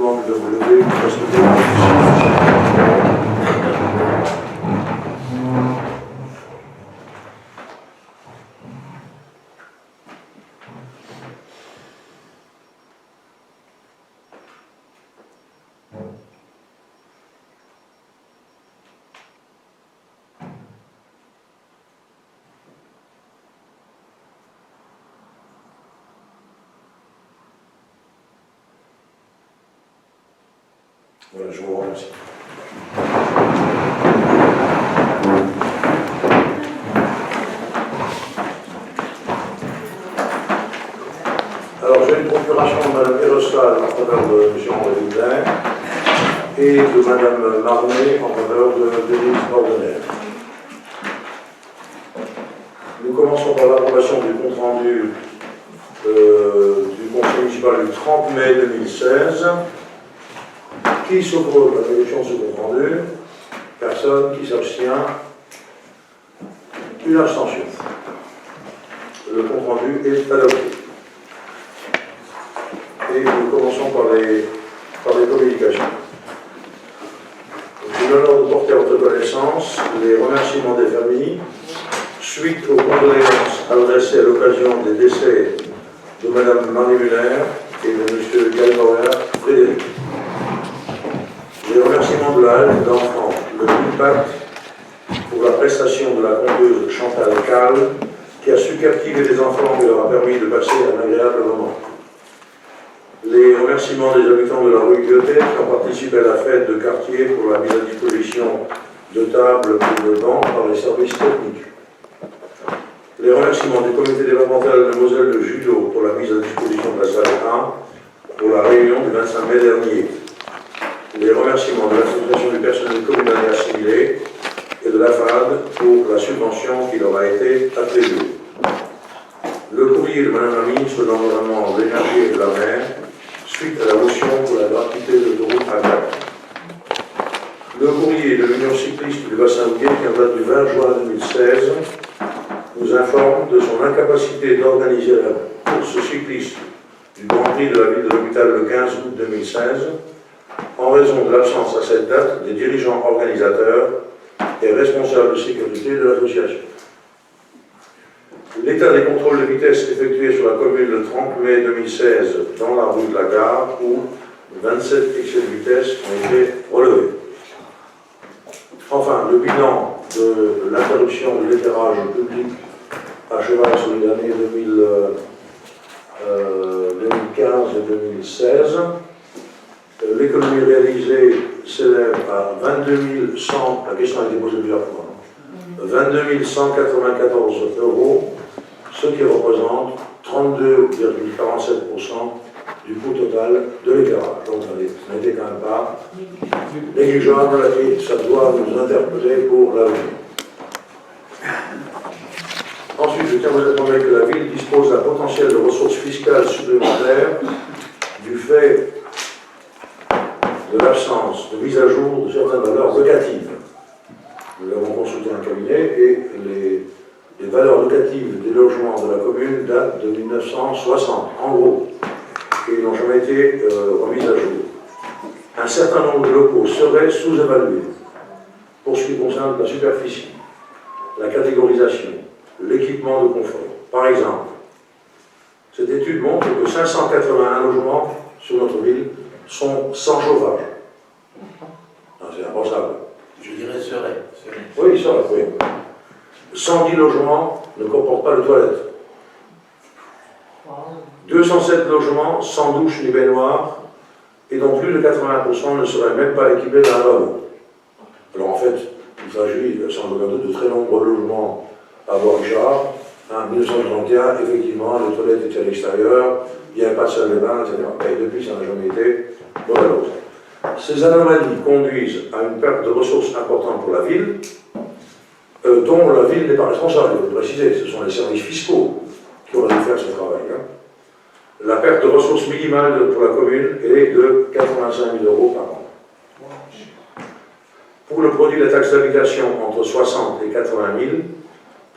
demande de vous lever parce que voilà, je vous remercie. Alors, j'ai une procuration de Mme Erostal en faveur de M. André Villin et de Mme Marnet en faveur de Denise Bordenel. Nous commençons par l'approbation du compte-rendu du Conseil municipal du 30 mai 2016. Qui s'oppose à l'adoption de ce compte-rendu? Personne. Qui s'abstient? Une abstention. Le compte-rendu est adopté. Et nous commençons par les communications. J'ai l'honneur de porter à votre connaissance les remerciements des familles suite aux condoléances adressées à l'occasion des décès de Mme Marie Muller et de M. Galbauer Frédéric. Les remerciements de la halte d'enfants, le impact pour la prestation de la conteuse Chantal Calle, qui a su captiver les enfants et leur a permis de passer un agréable moment. Les remerciements des habitants de la rue Gueutet qui ont participé à la fête de quartier pour la mise à disposition de tables et de bancs par les services techniques. Les remerciements du comité départemental de Moselle de judo pour la mise à disposition de la salle 1 pour la réunion du 25 mai dernier. Les remerciements de l'association du personnel communal et assimilé et de la FAD pour la subvention qui leur a été attribuée. Le courrier de Mme la ministre de l'Environnement, de l'Énergie et de la Mer suite à la motion pour la gratuité de l'autoroute à Gap. Le courrier de l'Union cycliste du bassin houiller qui en date du 20 juin 2016 nous informe de son incapacité d'organiser la course cycliste du Grand Prix de la ville de l'hôpital le 15 août 2016 en raison de l'absence à cette date des dirigeants organisateurs et responsables de sécurité de l'association. L'état des contrôles de vitesse effectués sur la commune le 30 mai 2016 dans la rue de la Gare où 27 excès de vitesse ont été relevés. Enfin, le bilan de l'interruption de l'éclairage public à cheval sur les années 2015 et 2016. L'économie réalisée s'élève à 22 100, la question a été posée plusieurs fois, 22 194 €, ce qui représente 32,47% du coût total de l'éclairage. Donc ça n'était quand même pas négligeable et ça doit nous interpeller pour l'avenir. Ensuite, je tiens à vous informer que la ville dispose d'un potentiel de ressources fiscales supplémentaires du fait de l'absence de mise à jour de certaines valeurs locatives. Nous avons consulté un cabinet et les valeurs locatives des logements de la commune datent de 1960, en gros, et ils n'ont jamais été remises à jour. Un certain nombre de locaux seraient sous-évalués pour ce qui concerne la superficie, la catégorisation, l'équipement de confort. Par exemple, cette étude montre que 581 logements sur notre ville sont sans chauffage. C'est impensable. Je dirais serait. Oui, ça, oui. 110 logements ne comportent pas de toilettes. 207 logements sans douche ni baignoire, et dont plus de 80% ne seraient même pas équipés d'un lavabo. Alors en fait, il s'agit, sans aucun doute, de très nombreux logements à Bois-Richard. En 1931, effectivement, les toilettes étaient à l'extérieur, il n'y avait pas de salle de bain, etc. Et depuis, ça n'a jamais été bon. Ces anomalies conduisent à une perte de ressources importantes pour la ville, dont la ville n'est pas responsable, il faut le préciser, ce sont les services fiscaux qui auraient dû faire ce travail. La perte de ressources minimales pour la commune est de 85 000 € par an. Pour le produit de la taxe d'habitation, entre 60 et 80 000,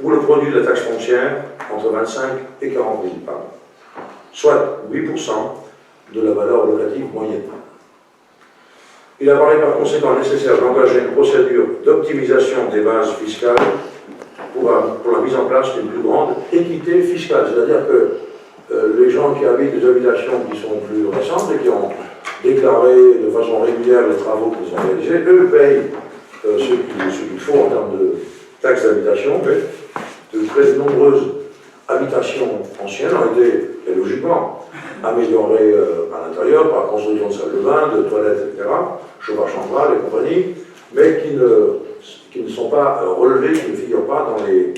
pour le produit de la taxe foncière, entre 25 et 40 000 par an, soit 8% de la valeur locative moyenne. Il apparaît par conséquent nécessaire d'engager une procédure d'optimisation des bases fiscales pour la mise en place d'une plus grande équité fiscale. C'est-à-dire que les gens qui habitent des habitations qui sont plus récentes et qui ont déclaré de façon régulière les travaux qu'ils ont réalisés, eux payent ce qu'il faut en termes de taxes d'habitation, mais de très nombreuses habitations anciennes ont été, et logiquement, améliorées à l'intérieur par la construction de salles de bain, de toilettes, etc., chauffage central et compagnie, mais qui ne sont pas relevées, qui ne figurent pas dans les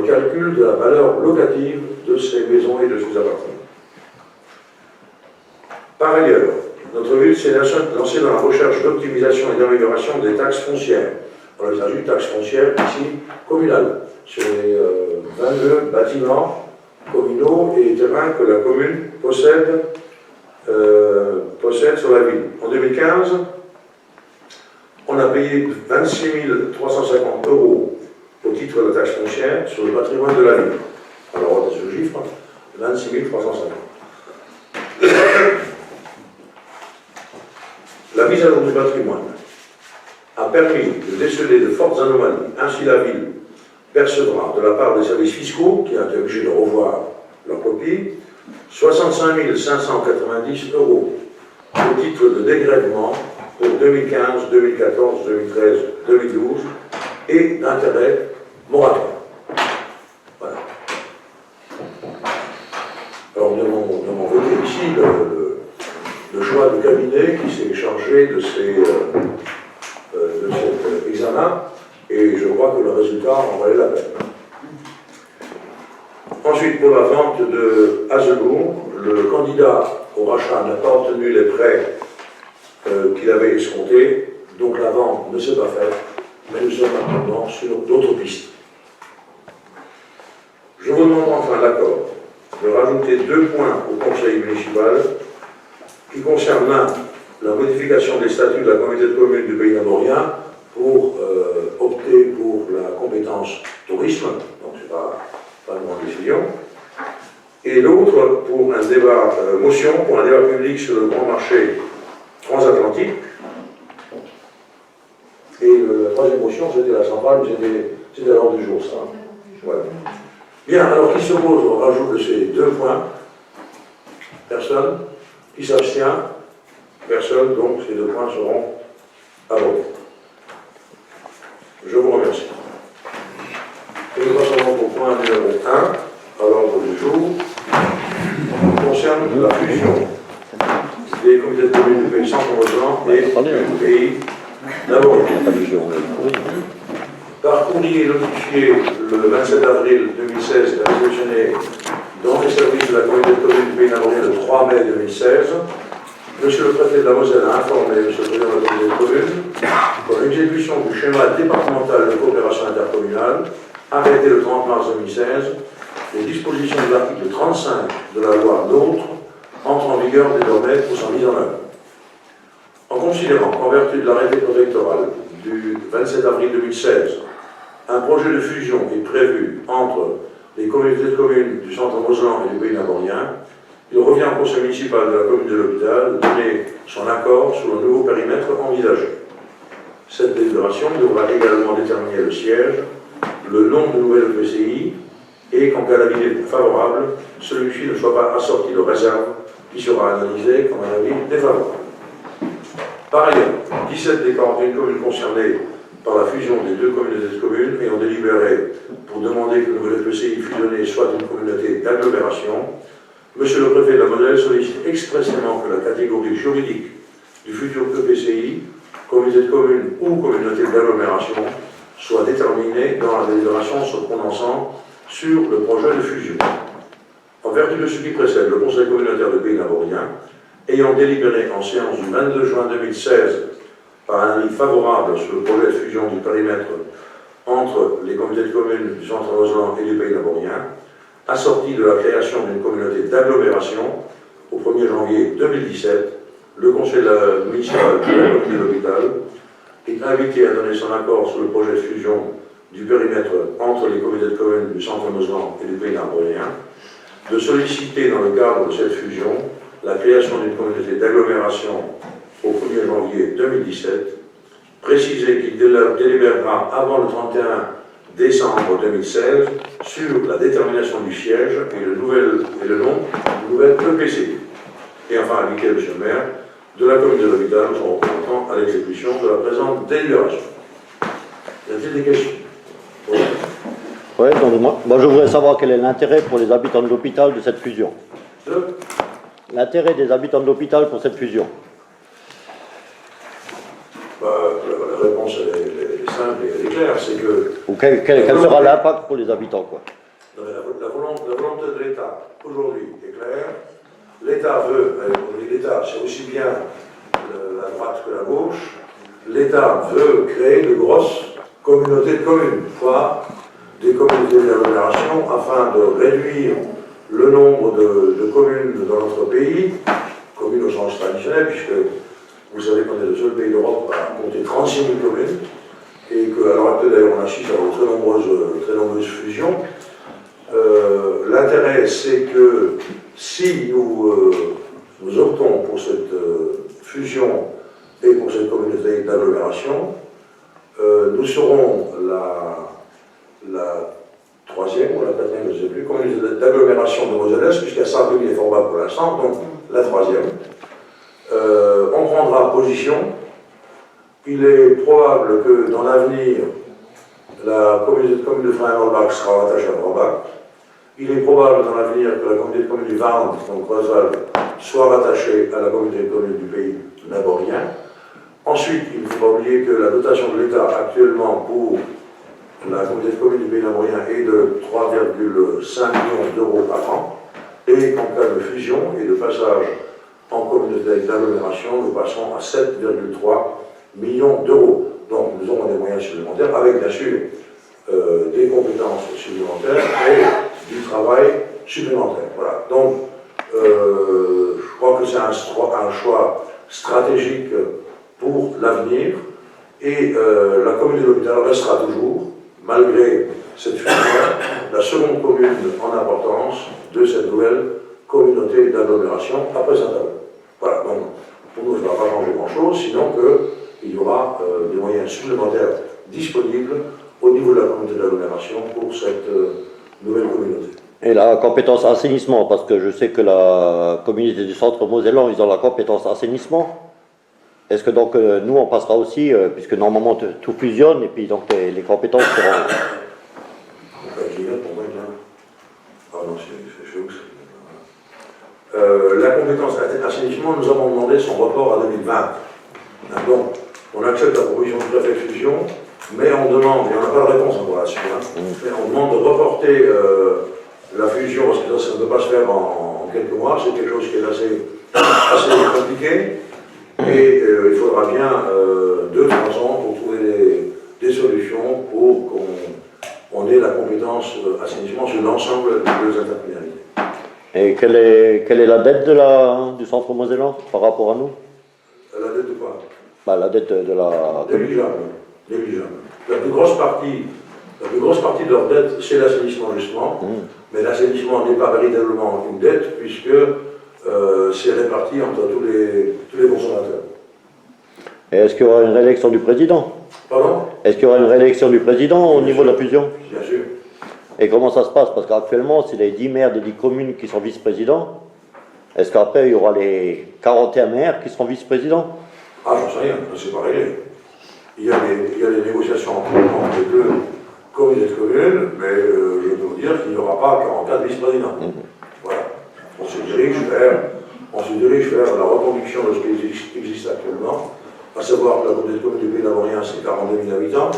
calculs de la valeur locative de ces maisons et de ces appartements. Par ailleurs, notre ville s'est lancée dans la recherche d'optimisation et d'amélioration des taxes foncières. Alors, il s'agit de taxes foncières ici communales, sur les 22 bâtiments communaux et terrains que la commune possède sur la ville. En 2015, on a payé 26 350 € au titre de la taxe foncière sur le patrimoine de la ville. Alors, on a ce chiffre, 26 350. La mise à jour du patrimoine a permis de déceler de fortes anomalies. Ainsi, la ville percevra de la part des services fiscaux, qui ont été obligés de revoir leur copie, 65 590 € au titre de dégrèvement pour 2015, 2014, 2013, 2012 et d'intérêt moratoire. Voilà. Alors, nous avons voté ici le choix du cabinet qui s'est chargé de cet examen, et je crois que le résultat en valait la peine. Ensuite, pour la vente de Hazebourg, le candidat au rachat n'a pas obtenu les prêts qu'il avait escomptés, donc la vente ne s'est pas faite, mais nous sommes maintenant sur d'autres pistes. Je vous demande enfin l'accord de rajouter 2 points au conseil municipal qui concernent l'un, la modification des statuts de la communauté de communes du Pays Namorien pour opter pour la compétence tourisme, donc c'est pas une grande décision, et l'autre pour un débat, motion pour un débat public sur le grand marché transatlantique. Et la troisième motion, c'était la centrale, c'était à l'ordre du jour, ça. Voilà. Bien, alors qui s'oppose au rajout de ces 2 points? Personne. Qui s'abstient? Personne, donc ces 2 points seront abordés. Je vous remercie. Et nous passons donc au point numéro 1, à l'ordre du jour, qui concerne la fusion des comités de communes du pays Centre-Roseland et du pays Namorien. Par courrier notifié le 27 avril 2016 et réceptionné dans les services de la communauté de communes du pays Namorien le 3 mai 2016, Monsieur le préfet de la Moselle a informé Monsieur le président de la communauté de communes qu'en exécution du schéma départemental de coopération intercommunale, arrêté le 30 mars 2016, les dispositions de l'article 35 de la loi NOTRe entrent en vigueur désormais pour sa mise en œuvre. En considérant qu'en vertu de l'arrêté préfectoral du 27 avril 2016, un projet de fusion est prévu entre les communautés de communes du Centre-Roseland et du Pays Namorien, il revient au conseil municipal de la commune de l'Hôpital de donner son accord sur le nouveau périmètre envisagé. Cette délibération devra également déterminer le siège, le nom de nouvel EPCI, et qu'en cas d'avis favorable, celui-ci ne soit pas assorti de réserve qui sera analysé comme un avis défavorable. Par ailleurs, 17 des 41 communes concernées par la fusion des 2 communautés de communes ayant délibéré pour demander que le nouvel EPCI fusionné soit une communauté d'agglomération, Monsieur le préfet de la Moselle sollicite expressément que la catégorie juridique du futur EPCI, communauté de communes ou communauté d'agglomération, soit déterminée dans la délibération se prononçant sur le projet de fusion. En vertu de ce qui précède, le Conseil communautaire du Pays Namorien, ayant délibéré en séance du 22 juin 2016 par un avis favorable sur le projet de fusion du périmètre entre les communautés de communes du Centre-Roseland et du Pays Namorien, assorti de la création d'une communauté d'agglomération au 1er janvier 2017, le conseil municipal de la commune de l'Hôpital est invité à donner son accord sur le projet de fusion du périmètre entre les communautés de communes du Centre-Roseland et du Pays Namorien, de solliciter dans le cadre de cette fusion la création d'une communauté d'agglomération au 1er janvier 2017, préciser qu'il délibérera avant le 31 décembre 2016 sur la détermination du siège et le nom du nouvel EPCI. Et enfin, indiquer M. le maire de la commune de l'hôpital, son représentant à l'exécution de la présente délibération. Y a-t-il des questions? Oui, donc moi je voudrais savoir quel est l'intérêt pour les habitants de l'hôpital de cette fusion. L'intérêt des habitants de l'hôpital pour cette fusion. La réponse est simple et elle est claire, c'est que... Ou quel sera l'impact pour les habitants, quoi. La volonté de l'État, aujourd'hui, est claire. L'État veut, l'État, c'est aussi bien la droite que la gauche, l'État veut créer de grosses communautés de communes, voire des communautés d'agglomération, afin de réduire le nombre de communes dans notre pays, communes au sens traditionnel, puisque vous savez qu'on est le seul pays d'Europe à compter 36 000 communes, et qu'à l'heure actuelle, d'ailleurs, on assiste à de très nombreuses fusions. L'intérêt, c'est que si nous optons pour cette fusion et pour cette communauté d'agglomération, nous serons la troisième ou la quatrième, je ne sais plus, communauté d'agglomération de Moselle-Est, puisqu'il y a 5 000 et Forbach pour l'instant, donc la troisième. On prendra position. Il est probable que dans l'avenir, la communauté de communes de Frein-Forbach sera rattachée à Forbach. Il est probable dans l'avenir que la communauté de communes du Varne, donc Croisval, soit rattachée à la communauté de communes du pays naborien. Ensuite, il ne faut pas oublier que la dotation de l'État actuellement pour la communauté de communes du pays naborien est de 3,5 millions d'euros par an. Et qu'en cas de fusion et de passage en communauté d'agglomération, nous passons à 7,3 millions d'euros. Donc nous aurons des moyens supplémentaires, avec bien sûr des compétences supplémentaires et du travail supplémentaire. Voilà. Donc je crois que c'est un choix stratégique pour l'avenir, et la commune de l'hôpital restera toujours, malgré cette fusion, la seconde commune en importance de cette nouvelle communauté d'agglomération après Saint-Avold. Voilà, donc pour nous, ça ne va pas changer grand-chose, sinon qu'il y aura des moyens supplémentaires disponibles au niveau de la communauté d'agglomération pour cette nouvelle communauté. Et la compétence assainissement, parce que je sais que la communauté du centre mosellan, ils ont la compétence assainissement. Est-ce que donc nous, on passera aussi, puisque normalement tout fusionne, et puis donc les compétences seront... La compétence assainissement, nous avons demandé son report à 2020. Donc, on accepte la proposition de préfet fusion, mais on demande, et on n'a pas de réponse encore là-dessus, mais on demande de reporter la fusion, parce que ça ne peut pas se faire en quelques mois, c'est quelque chose qui est assez compliqué, et il faudra bien 2-3 ans pour trouver des solutions pour qu'on ait la compétence assainissement sur l'ensemble des deux intercommunalités. Et quelle est la dette du centre mosellan par rapport à nous? La dette de quoi? La dette de la... Négligeable. La plus grosse partie de leur dette, c'est l'assainissement, justement. Mais l'assainissement n'est pas véritablement une dette, puisque c'est réparti entre tous les consommateurs. Et est-ce qu'il y aura une réélection du président? Pardon? Est-ce qu'il y aura une réélection du président au niveau de la fusion? Bien sûr. Et comment ça se passe? Parce qu'actuellement, c'est les 10 maires des 10 communes qui sont vice-présidents. Est-ce qu'après, il y aura les 41 maires qui seront vice-présidents? Ah, j'en sais rien, c'est pas réglé. Il y a des négociations en cours entre les deux communautés de communes, mais je peux vous dire qu'il n'y aura pas 44 vice-présidents. Voilà. On se dirige vers la reconduction de ce qui existe actuellement, à savoir que la communauté de communes du pays naborien, c'est 42 000 habitants,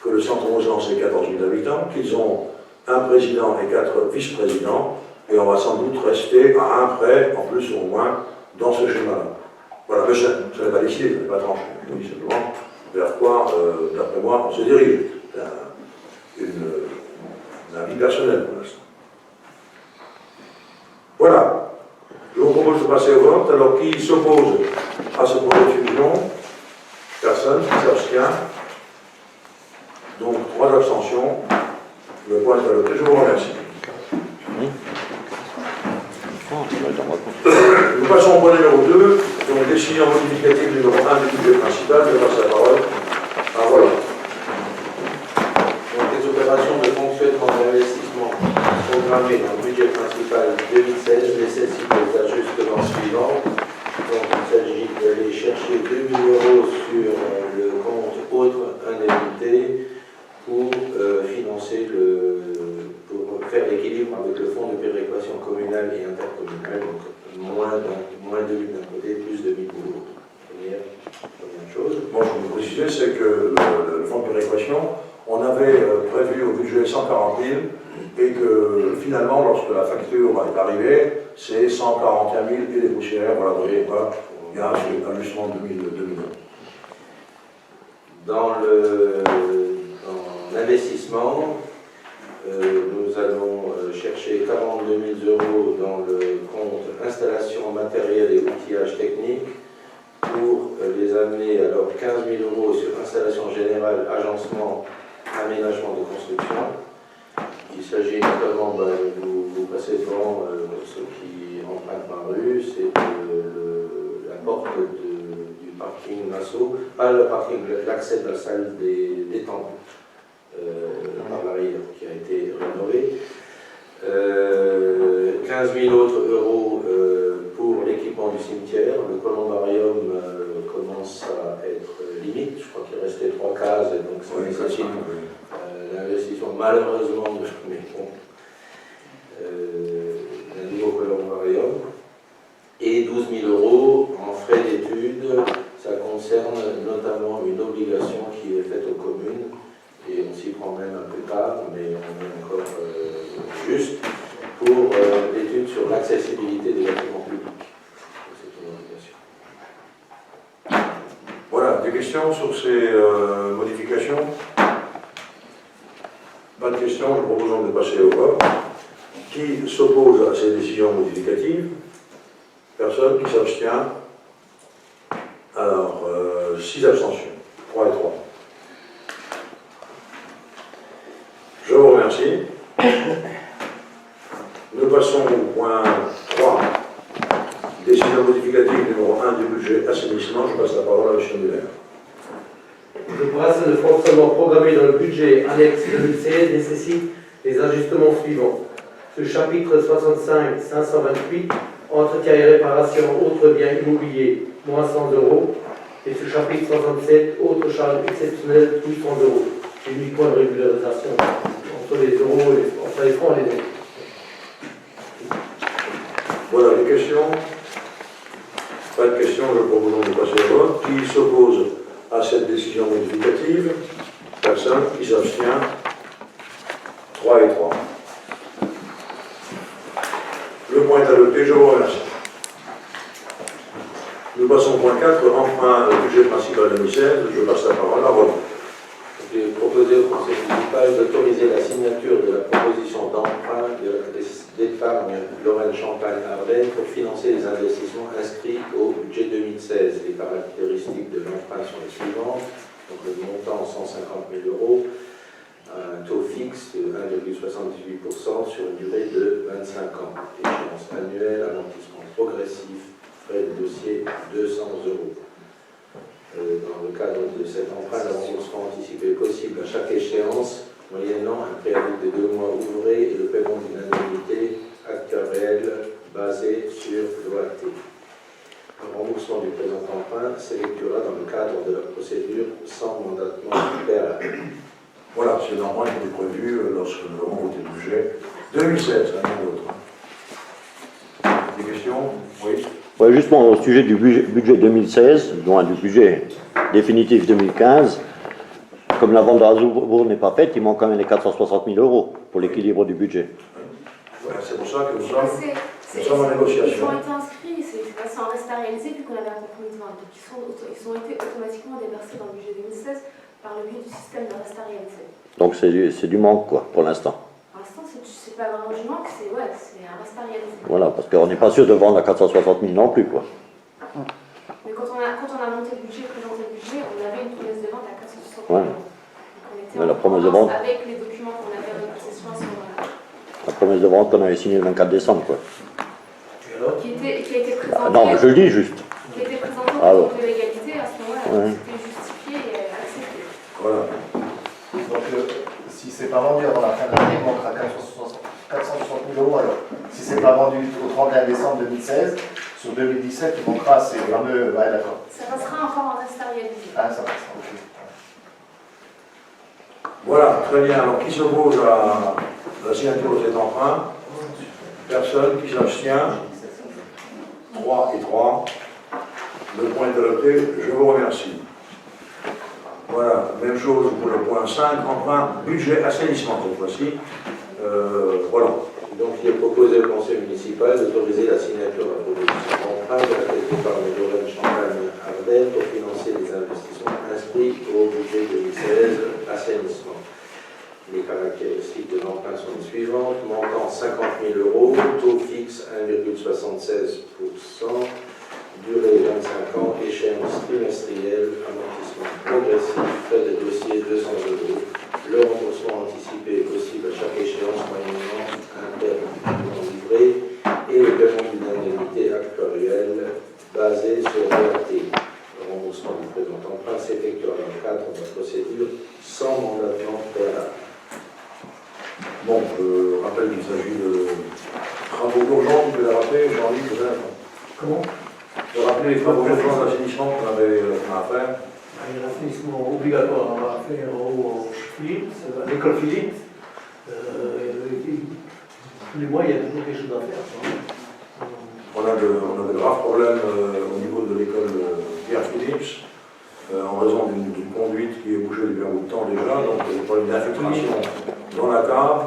que le centre mosellan, c'est 14 000 habitants, qu'ils ont un président et 4 vice-présidents, et on va sans doute rester à un près, en plus ou au moins, dans ce schéma-là. Voilà, mais ça n'est pas décidé, ça n'est pas tranché. Je dis simplement vers quoi, d'après moi, on se dirige. C'est un avis personnel pour l'instant. Voilà. Je vous propose de passer au vote. Alors, qui s'oppose à ce projet de fusion? Personne, qui s'abstient. Donc, 3 abstentions. Le point est adopté. Je vous remercie. passons au point numéro 2, donc décision modificative numéro 1 du budget principal, je passe la parole. Ah voilà. Donc les opérations de fonctionnement et d'investissement programmées dans le budget principal 2016 nécessitent les ajustements suivants. Donc il s'agit d'aller chercher 2 000 € sur le compte autre indemnité pour financer pour faire l'équilibre avec le fonds de péréquation communale et intercommunale. Donc moins 2 000 d'un côté, plus 2 000 de l'autre. Première chose. Bon, je vais vous préciser, c'est que le fonds de péréquation, on avait prévu au budget 140 000 et que finalement, lorsque la facture est arrivée, c'est 141 000 et des poussières. Voilà, donc il y a un ajustement de 2 000 €. Dans l'investissement, nous allons chercher 42 000 € dans le compte installation matériel et outillage technique pour les amener alors 15 000 € sur installation générale, agencement, aménagement de construction. Il s'agit notamment, vous passez devant ceux qui empruntent ma rue, c'est la porte du parking Nassau, pas le parking, l'accès de la salle des détentes par l'arrière qui a été rénové. 15 000 autres euros pour l'équipement du cimetière. Le columbarium commence à être limite. Je crois qu'il restait 3 cases, donc ça nécessite l'investissement malheureusement mais bon, d'un nouveau columbarium. Et 12 000 € en frais d'études. Ça concerne notamment une obligation qui est faite aux communes. Et on s'y prend même un peu tard, mais on est encore juste pour l'étude sur l'accessibilité des bâtiments publics. C'est une obligation. Voilà, des questions sur ces modifications? Pas de questions, je propose donc de passer au vote. Qui s'oppose à ces décisions modificatives? Personne. Qui s'abstient? Alors, 6 abstentions, 3 et 3. Je vous remercie. Nous passons au point 3. Décision modificative numéro 1 du budget assainissement. Je passe la parole à M. Muller. Le bracelet de fonctionnement programmé dans le budget annexe 2016 nécessite les ajustements suivants. Ce chapitre 65 528, entretien et réparation autres biens immobiliers, moins 100 €. Et ce chapitre 67, autres charges exceptionnelles, 800 €. C'est uniquement une régularisation entre les euros, entre les francs et les euros. Voilà les questions. Pas de questions, je propose donc de passer au vote. Qui s'oppose à cette décision modificative? Personne. Qui s'abstient? 3 et 3. Le point est adopté, je vous remercie. Nous passons au point 4, emprunt au budget principal 2016. Je passe la parole à Roland. J'ai proposé au Conseil municipal d'autoriser la signature de la proposition d'emprunt de la Caisse d'épargne Lorraine-Champagne-Ardenne pour financer les investissements inscrits au budget 2016. Les caractéristiques de l'emprunt sont les suivantes. Donc le montant 150 000 €, un taux fixe de 1,78% sur une durée de 25 ans. Échéance annuelle, amortissement progressif, frais de dossier 200 €. Dans le cadre de cet emprunt, le remboursement anticipé est possible à chaque échéance, moyennant un préavis de 2 mois ouvrés et le paiement d'une indemnité actuelle basée sur l'OAT. Le remboursement du présent emprunt s'effectuera dans le cadre de la procédure sans mandatement préalable. Voilà, c'est l'emprunt qui était prévu lorsque nous avons voté le budget 2016, rien d'autre. Des questions? Oui. Ouais, justement, au sujet du budget 2016, loin du budget définitif 2015, comme la vente de Hasbourg n'est pas faite, il manque quand même les 460 000 € pour l'équilibre du budget. Voilà, c'est pour ça que nous sommes en Ils négociation. ont été inscrits, c'est passé en reste à réaliser vu qu'on avait un compromis de vente. Donc ils ont été automatiquement déversés dans le budget 2016 par le biais du système de reste à réaliser. Donc c'est du manque, quoi, pour l'instant. Pour l'instant, c'est pas vraiment du manque, c'est un reste à réaliser. Voilà, parce qu'on n'est pas sûr de vendre à 460 000 non plus, quoi. Mais quand on a monté le budget, présenté le budget, on avait une promesse de vente à 460 000 €. Ouais. Donc on était Mais la en promesse de concordance vente- avec les documents qu'on avait à notre possession à ce moment-là. La promesse de vente qu'on avait signée le 24 décembre, quoi. Et alors Qui était qui a été présenté. Non, mais je le dis juste. Qui a été présenté au Alors. cours de l'égalité, à ce moment-là, Ouais. c'était justifié et accepté. Voilà. Donc, si c'est pas vendu avant la fin de l'année, il manquera 460 000 euros. Alors, si c'est pas vendu au 31 décembre 2016, sur 2017, il manquera ces fameux. Ouais, d'accord. Ça passera encore en reste à réaliser. Ah, ça passe, ok. Voilà, très bien. Alors, qui s'oppose à la signature de cet emprunt? Personne. Qui s'abstient? 3 et 3. Le point est adopté. Je vous remercie. Voilà, même chose pour le point 5, emprunt budget assainissement cette fois-ci. Voilà. Donc, il est proposé au conseil municipal d'autoriser la signature d'un proposition d'emprunt de la caisse d'épargne Lorraine Champagne-Ardenne pour financer les investissements inscrits au budget 2016 assainissement. Les caractéristiques de l'emprunt sont les suivantes: montant 50 000 euros, taux fixe 1,76%, durée 25 ans, échéance trimestrielle, amortissement progressif, frais de dossier 200 euros. Le remboursement anticipé est possible à chaque échéance moyennant un terme livré et le paiement d'une indemnité actuarielle basée sur l'ERT. Le remboursement du présent emprunt s'effectuera dans le cadre de la procédure sans mandatement préalable. Bon, je rappelle qu'il s'agit de travaux urgents, vous pouvez rappeler, Jean-Luc, peut-être. Comment? Je vais rappeler les travaux urgents d'assainissement qu'on avait à faire. Il y a l'assainissement obligatoire à faire au Philippe, à l'école Philippe. Tous les mois, il y a toujours quelque chose à faire. On a de graves problèmes au niveau de l'école Pierre Philips, en raison d'une conduite qui est bouchée depuis un bout de temps déjà, donc il y a des problèmes d'infiltration dans la cave,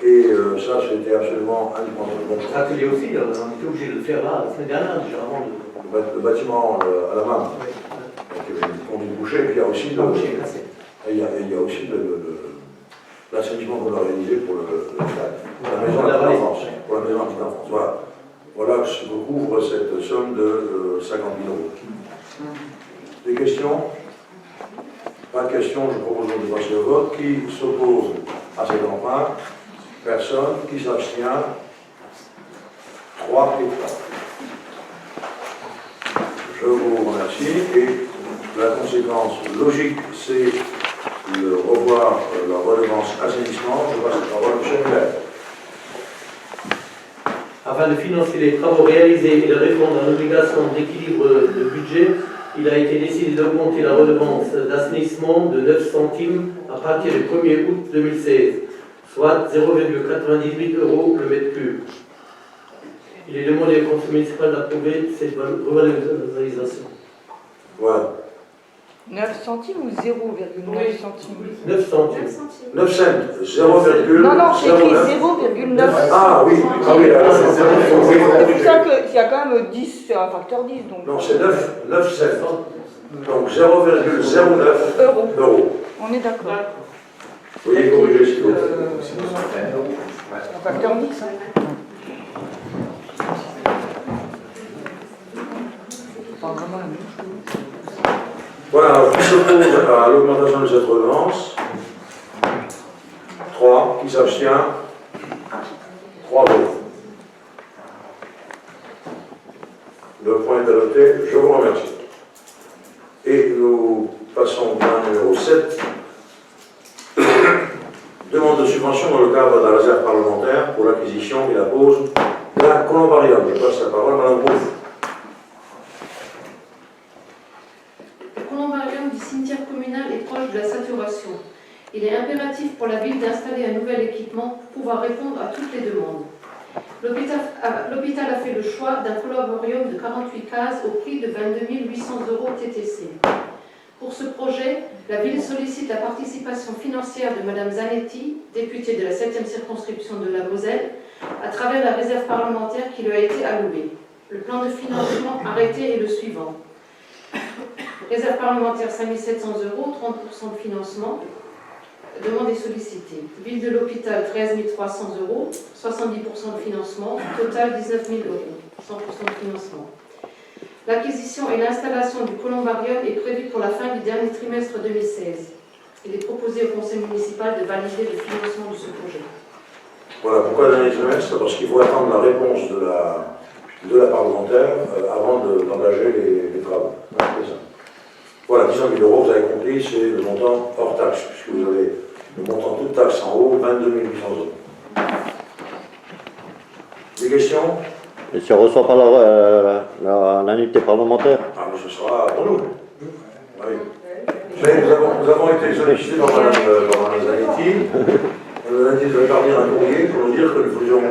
et ça c'était absolument indispensable. L'atelier aussi, on était obligé de le faire là, la semaine dernière, déjà avant de. Le bâtiment à la main, Ouais. donc il y avait une conduite bouchée, puis il y a aussi l'assainissement qu'on a réalisé pour la maison de la petite enfance. Pour la maison de la petite enfance. Voilà. Voilà ce que couvre cette somme de 50 000 euros. Des questions? Pas de questions, je propose donc de passer au vote. Qui s'oppose à cet emprunt? Personne. Qui s'abstient? 3 et 3. Je vous remercie et la conséquence logique, c'est de revoir la redevance assainissement. Je passe la parole à M. Muller. Afin de financer les travaux réalisés et de répondre à l'obligation d'équilibre de budget, il a été décidé d'augmenter la redevance d'assainissement de 9 centimes à partir du 1er août 2016, soit 0,98 € le mètre cube. Il est demandé au conseil municipal d'approuver cette revalorisation. Voilà. 9 centimes ou 0,9 centimes? 9 centimes. 9 centimes. 9 cents, 0,09. Non, non, c'est écrit 0,9. Ah oui, ah oui, là, C'est pour ça qu'il y a quand même 10, c'est un facteur 10. Donc non, c'est 9 cents. Donc 0,09 euros. on est d'accord. Vous voyez corriger s'il vous plaît. Un facteur 10. Hein. C'est pas vraiment la même chose. Voilà, alors qui s'oppose à l'augmentation de cette redevance? 3. Qui s'abstient? 3 votes. Le point est adopté, je vous remercie. Et nous passons au point numéro 7. Demande de subvention dans le cadre de la réserve parlementaire pour l'acquisition et la pose d'un columbarium. Je passe la parole à Mme Groupe. Le columbarium du cimetière communal est proche de la saturation. Il est impératif pour la ville d'installer un nouvel équipement pour pouvoir répondre à toutes les demandes. L'hôpital a fait le choix d'un columbarium de 48 cases au prix de 22 800 € TTC. Pour ce projet, la ville sollicite la participation financière de Mme Zanetti, députée de la 7e circonscription de la Moselle, à travers la réserve parlementaire qui lui a été allouée. Le plan de financement arrêté est le suivant. Réserve parlementaire 5 700 €, 30% de financement. Demande est sollicitée. Ville de l'hôpital 13 300 €, 70% de financement. Total 19 000 €, 100% de financement. L'acquisition et l'installation du columbarium est prévue pour la fin du dernier trimestre 2016. Il est proposé au conseil municipal de valider le financement de ce projet. Voilà, pourquoi dernier trimestre? Parce qu'il faut attendre la réponse de de la parlementaire avant d'engager les travaux. Voilà, c'est ça. Voilà, 10 000 euros, vous avez compris, c'est le montant hors taxe, puisque vous avez le montant toute taxe en haut, 22 800 euros. Des questions? Et si on ne reçoit pas l'annuité parlementaire? Ah, mais ce sera pour nous. Oui. Mais nous avons été sollicités par Mme Zanetti. Mme Zanetti devait partir un courrier pour nous dire que nous faisions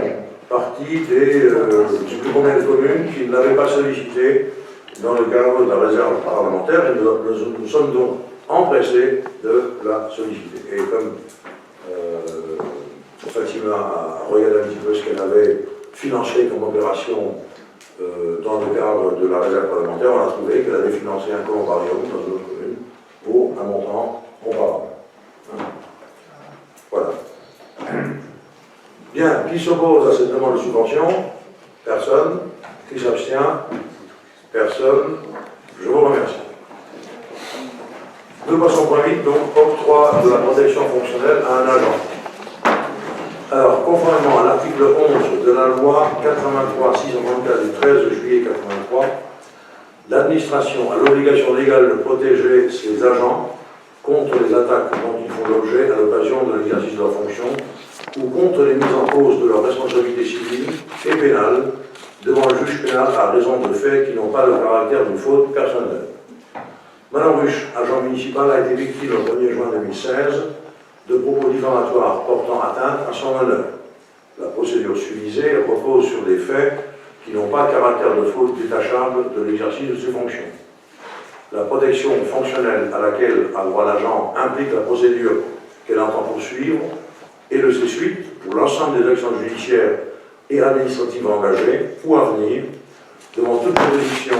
partie des je ne sais plus combien de communes qui ne l'avaient pas sollicité dans le cadre de la réserve parlementaire, et nous sommes donc empressés de la solliciter. Et comme Fatima a regardé un petit peu ce qu'elle avait financé comme opération dans le cadre de la réserve parlementaire, on a trouvé qu'elle avait financé un columbarium dans une autre commune pour un montant comparable. Voilà. Bien, qui s'oppose à cette demande de subvention? Personne. Qui s'abstient? Personne. Je vous remercie. Nous passons au point 8, donc octroi de la protection fonctionnelle à un agent. Alors, conformément à l'article 11 de la loi 83-634 du 13 juillet 83, l'administration a l'obligation légale de protéger ses agents contre les attaques dont ils font l'objet à l'occasion de l'exercice de leurs fonctions ou contre les mises en cause de leur responsabilité civile et pénale devant le juge pénal à raison de faits qui n'ont pas le caractère d'une faute personnelle. Madame Ruche, agent municipal, a été victime le 1er juin 2016 de propos diffamatoires portant atteinte à son honneur. La procédure suivisée repose sur des faits qui n'ont pas caractère de faute détachable de l'exercice de ses fonctions. La protection fonctionnelle à laquelle a droit l'agent implique la procédure qu'elle entend poursuivre et de ses suites pour l'ensemble des actions judiciaires et administratives engagées ou à venir devant toute juridiction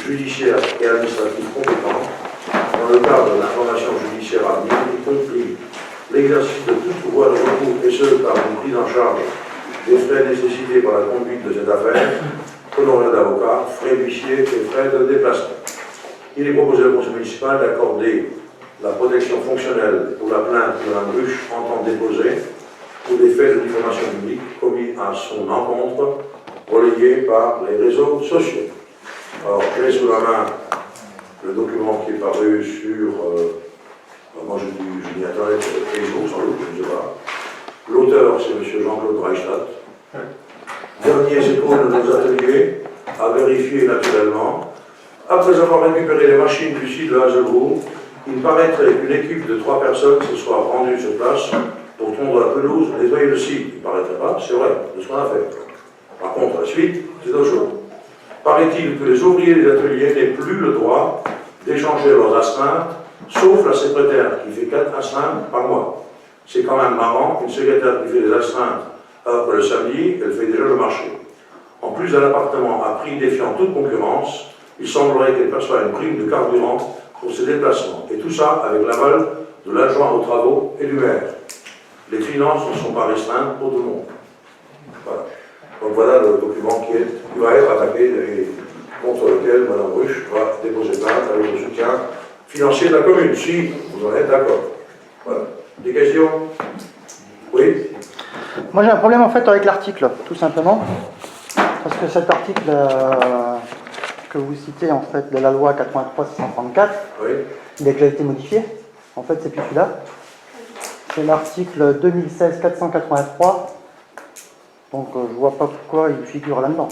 judiciaire et administrative compétente dans le cadre de l'information judiciaire à venir, y compris l'exercice de toute voie de recours et ce par une prise en charge des frais nécessités par la conduite de cette affaire, honoraires d'avocat, frais d'huissier et frais de déplacement. Il est proposé au conseil municipal d'accorder la protection fonctionnelle pour la plainte que Mme Ruche entend déposer pour des faits de diffamation publique commis à son encontre, relayés par les réseaux sociaux. Alors, j'ai sous la main le document qui est paru sur, moi je dis Internet, Facebook sans doute, je ne sais pas. L'auteur, c'est M. Jean-Claude Reichstadt. Dernier écho de nos ateliers, à vérifier naturellement. Après avoir récupéré les machines du site de Hazelbourg, il paraîtrait qu'une équipe de 3 personnes se soit rendue sur place pour tondre la pelouse, nettoyer le site. Il ne paraîtrait pas, c'est vrai, de ce qu'on a fait. Par contre, la suite, c'est autre chose. Paraît-il que les ouvriers des ateliers n'aient plus le droit d'échanger leurs astreintes, sauf la secrétaire qui fait 4 astreintes par mois. C'est quand même marrant, une secrétaire qui fait des astreintes alors que le samedi, elle fait déjà le marché. En plus d'un appartement à prix défiant toute concurrence, il semblerait qu'elle perçoit une prime de carburant pour ses déplacements. Et tout ça avec l'aval de l'adjoint aux travaux et du maire. Les finances ne sont pas restreintes pour tout le monde. Voilà. Donc voilà le document qui va être attaqué et contre lequel Mme Ruche va déposer plainte avec le soutien financier de la commune, si vous en êtes d'accord. Voilà. Des questions? Oui? Moi j'ai un problème en fait avec l'article, tout simplement. Parce que cet article que vous citez en fait de la loi 83-634, Oui. il a déjà été modifié. En fait c'est plus celui-là. C'est l'article 2016-483. Donc je vois pas pourquoi il figure là-dedans.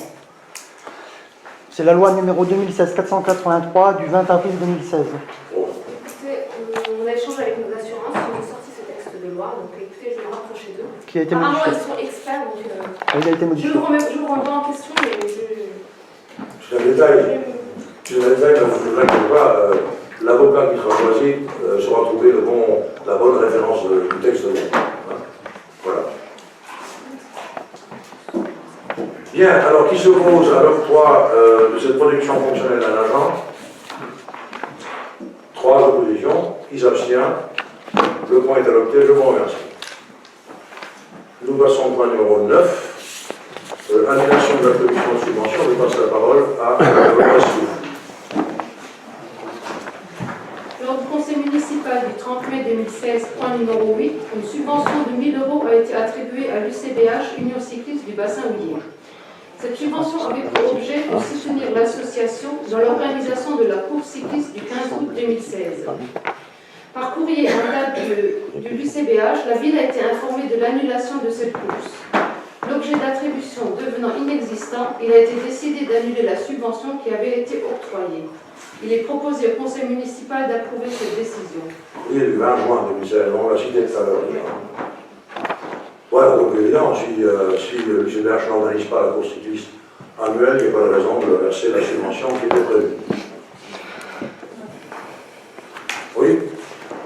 C'est la loi numéro 2016-483 du 20 avril 2016. Écoutez, on a échangé avec nos assurances, ils ont sorti ce texte de loi, donc écoutez, je vais me rapprocher d'eux. Qui a été Apparemment, modifié. ils sont experts, donc Il a été je modifié. le remets en question, mais C'est un détail. C'est un détail, mais je ne vous inquiétez pas, l'avocat qui sera choisi saura trouver la bonne référence du texte de loi. Hein. Voilà. Bien, alors qui s'oppose à l'octroi de cette protection fonctionnelle à l'agent? 3 oppositions. Qui s'abstient? Le point est adopté, je vous remercie. Nous passons au point numéro 9. Annulation de l'attribution de subvention. Je passe la parole à l'avocat Souf. Lors du conseil municipal du 30 mai 2016, point numéro 8, une subvention de 1 000 € a été attribuée à l'UCBH, Union cycliste du bassin houiller. Cette subvention avait pour objet de soutenir l'association dans l'organisation de la course cycliste du 15 août 2016. Par courrier en date du l'UCBH, la ville a été informée de l'annulation de cette course. L'objet d'attribution devenant inexistant, il a été décidé d'annuler la subvention qui avait été octroyée. Il est proposé au conseil municipal d'approuver cette décision. Oui, du 20 juin 2016, on l'a cité tout à l'heure déjà. Voilà, donc évidemment, si le CBH n'organise pas la course cycliste annuelle, il n'y a pas de raison de verser la subvention qui était prévue. Oui?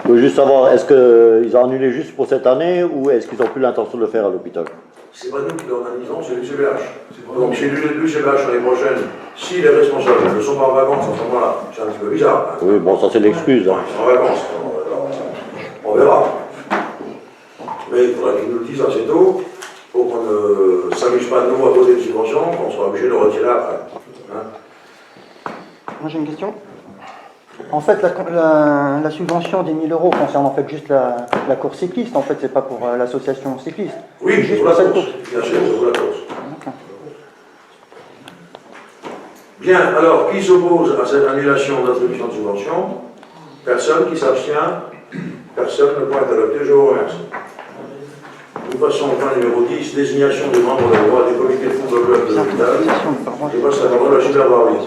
Je veux juste savoir, est-ce qu'ils ont annulé juste pour cette année ou est-ce qu'ils n'ont plus l'intention de le faire à l'hôpital? C'est pas nous qui l'organisons, c'est l'UCBH. Donc si l'UCBH l'année prochaine, si les responsables ne sont pas en vacances à ce moment-là, c'est un petit peu bizarre. Hein. Oui, bon, ça c'est l'excuse. Hein. Ils sont en vacances, on verra. Mais il faudra qu'ils nous le disent assez tôt, pour qu'on ne s'amuse pas de nous à poser une subvention, qu'on soit obligé de retirer après. Hein. Moi j'ai une question. En fait, la subvention des 1000 euros concerne en fait juste la course cycliste. En fait, c'est pas pour l'association cycliste. Oui, C'est juste pour la cette course. Bien sûr, c'est pour la course. Bien, alors, qui s'oppose à cette annulation d'attribution de subvention? Personne qui s'abstient? Personne ne peut être adopté, je vous remercie. Nous passons au point numéro 10, désignation des membres de droit du comité de football club de l'hôpital. Je passe la parole à Gilbert Barbier.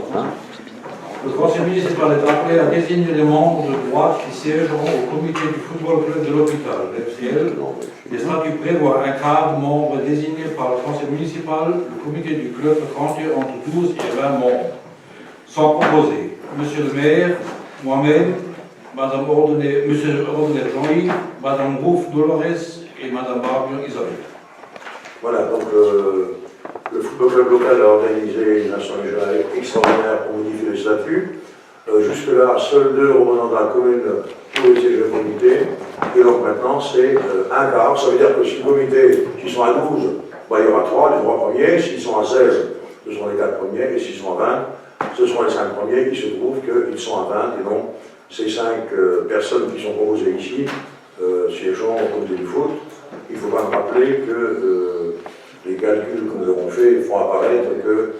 Le conseil municipal est appelé à désigner les membres de droit qui siégeront au comité du football club de l'hôpital, l'EPSIEL. Les statuts prévoient un cadre membre désigné par le conseil municipal. Le comité du club peut constituer entre 12 et 20 membres. Sont proposés Monsieur le maire, moi-même, Madame Ordonné, Monsieur Ordonné Jean-Yves, Madame Rouf Dolores et Madame Barbier Isabelle. Voilà, donc le football club local a organisé une assemblée générale extraordinaire pour modifier les statuts. Jusque-là, seuls 2 représentants de la commune pouvaient siéger au comité. Et donc maintenant, c'est un quart. Ça veut dire que si le comité, s'ils sont à 12, bah, il y aura 3, les 3 premiers. S'ils sont à 16, ce sont les 4 premiers. Et s'ils sont à 20, ce sont les 5 premiers. Il se trouve qu'ils sont à 20. Et donc, ces 5 personnes qui sont proposées ici siégeant au comité du foot. Il faut quand même rappeler que les calculs que nous avons faits font apparaître que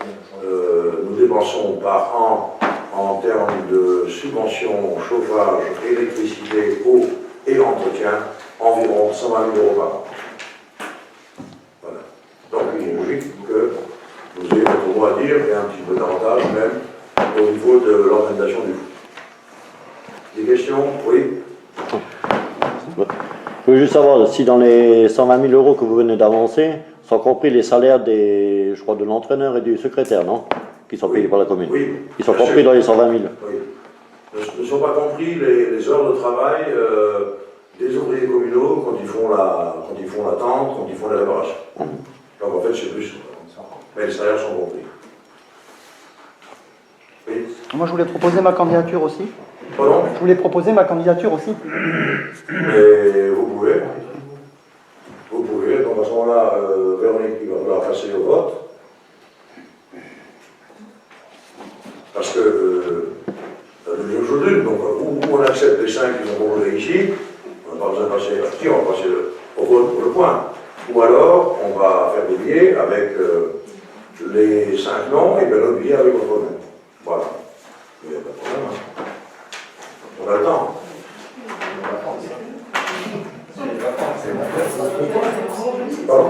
nous dépensons par an, en termes de subventions, chauffage, électricité, eau et entretien, environ 120 000 euros par an. Voilà. Donc il est logique que vous ayez votre mot à dire, et un petit peu davantage même, au niveau de l'organisation du foot. Des questions? Oui. Je veux juste savoir si dans les 120 000 euros que vous venez d'avancer, sont compris les salaires des, je crois, de l'entraîneur et du secrétaire, non? Qui sont payés par la commune. Oui. Ils sont compris dans les 120 000. Oui. Ne sont pas compris les heures de travail des ouvriers communaux quand ils font la tente, quand ils font la réparations. Donc en fait, c'est plus. Mais les salaires sont compris. Oui. Moi je voulais proposer ma candidature aussi. Pardon? Je voulais proposer ma candidature aussi. Mais vous pouvez. Vous pouvez. Donc à ce moment-là, Véronique, il va falloir passer au vote. Parce que aujourd'hui, donc, où on accepte les 5 qui sont proposés ici, on n'a pas besoin de passer à qui, on va passer au vote pour le point. Ou alors, on va faire des billets avec les 5 noms et bien l'autre billet avec votre nom. Voilà. Il n'y a pas de problème. Hein. On a le temps. Pardon.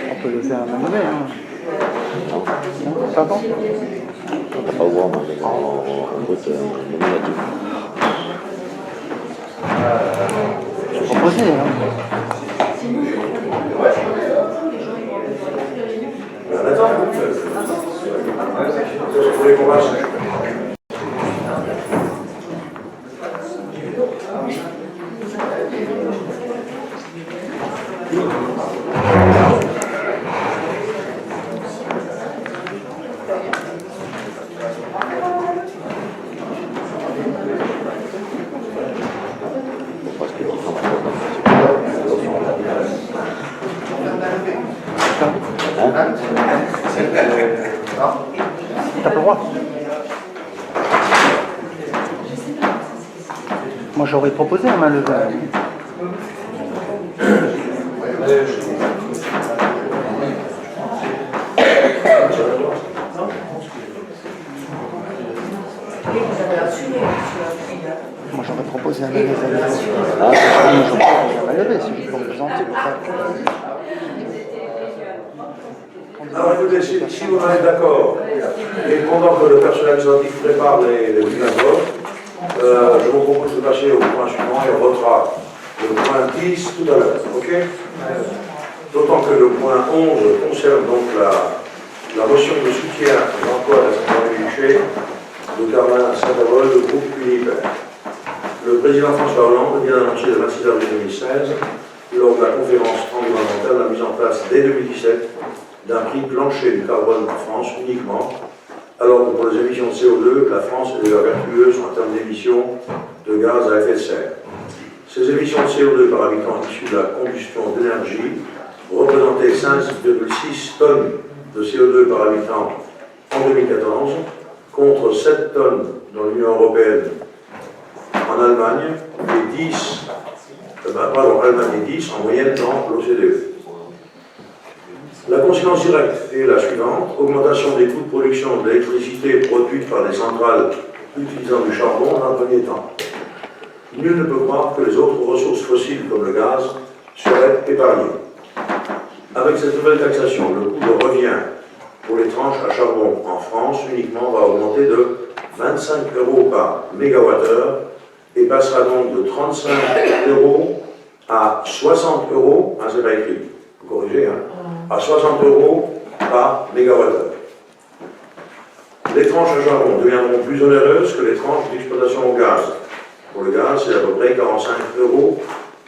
On peut le faire à un moment donné. Hein. Pardon? On ne peut pas voir en vote nominatif. Je proposais. Hein. On attend. Vous voulez qu'on passe? T'as pas le droit. Moi j'aurais proposé à main levée. Moi j'aurais proposé un levé. Un levé, si vous le présentez. Alors écoutez, si vous en êtes d'accord, et pendant que le personnel administratif prépare les bulletins de vote, je vous propose de passer au point suivant et on votera le point 10 tout à l'heure, ok? D'autant que le point 11 concerne donc la motion de soutien aux emplois de la Centrale du Bûcher de Carlin Saint-Avold, le groupe Uniper. Le président François Hollande vient d'annoncer le 26 avril 2016, lors de la conférence environnementale, la mise en place dès 2017 d'un prix plancher du carbone en France uniquement, alors que pour les émissions de CO2, la France est déjà vertueuse en termes d'émissions de gaz à effet de serre. Ces émissions de CO2 par habitant issues de la combustion d'énergie représentaient 5,6 tonnes de CO2 par habitant en 2014, contre 7 tonnes dans l'Union européenne, en Allemagne, et 10, Allemagne et 10 en moyenne dans l'OCDE. La conséquence directe est la suivante: augmentation des coûts de production de l'électricité produite par des centrales utilisant du charbon dans un premier temps. Nul ne peut croire que les autres ressources fossiles comme le gaz seraient épargnées. Avec cette nouvelle taxation, le coût de revient pour les tranches à charbon en France uniquement va augmenter de 25 € par mégawattheure et passera donc de 35 € à 60 €, c'est pas écrit, vous corrigez, à 60 € par mégawattheure. Les tranches à charbon deviendront plus onéreuses que les tranches d'exploitation au gaz. Pour le gaz, c'est à peu près 45 €